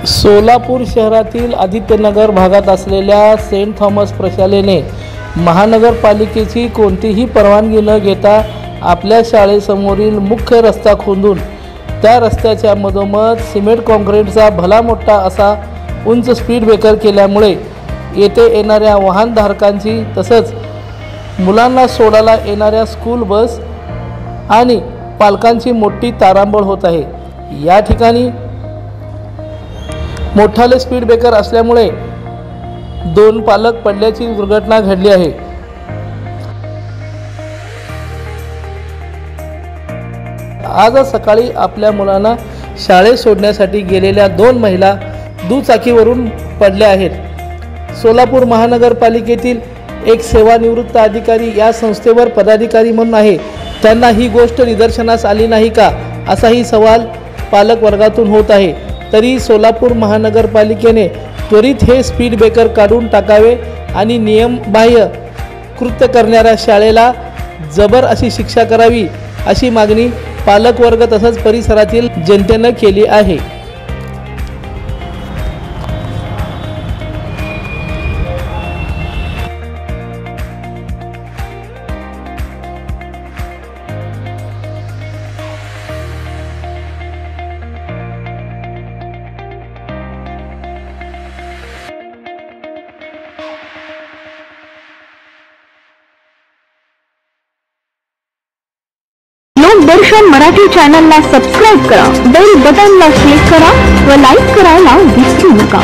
सोलापूर शहरातील आदित्यनगर भागात असलेल्या सेंट थॉमस प्रशालेने महानगरपालिकेची कोणतीही परवानगी न घेता आपल्या शाळेसमोरील मुख्य रस्ता खोदून त्या रस्त्याच्या मधोमध सिमेंट कॉन्क्रीटचा भला मोठा असा उंच स्पीड ब्रेकर केल्यामुळे येथे येणाऱ्या वाहनधारकांची तसंच मुलांना सोडायला येणाऱ्या स्कूल बस आणि पालकांची मोठी तारांबळ होत आहे। या ठिकाणी मोठाले स्पीड ब्रेकर असल्यामुळे 2 पालक पडल्याची दुर्घटना घडली आहे। आज सकाळी आपल्या मुलांना शाळेत सोडण्यासाठी गेलेल्या 2 महिला दुचाकीवरून पडल्या आहेत। सोलापूर महानगरपालिकेतील एक सेवानिवृत्त अधिकारी या संस्थेवर पदाधिकारी म्हणून आहे, त्यांना ही गोष्ट निदर्शनास आली नाही का, असाही सवाल पालक वर्गातून होत आहे। तरी सोलापूर महानगरपालिकेने त्वरित हे स्पीड ब्रेकर काढून टाकावे आणि नियमबाह्य कृत्य करणाऱ्या शाळेला जबर अशी शिक्षा करावी, अशी मागणी पालकवर्ग तसंच परिसरातील जनतेने केली आहे। लोकदर्शन मराठी चॅनलला सबस्क्राइब करा, बेल बटनला क्लिक करा व लाईक करायला विसरू नका।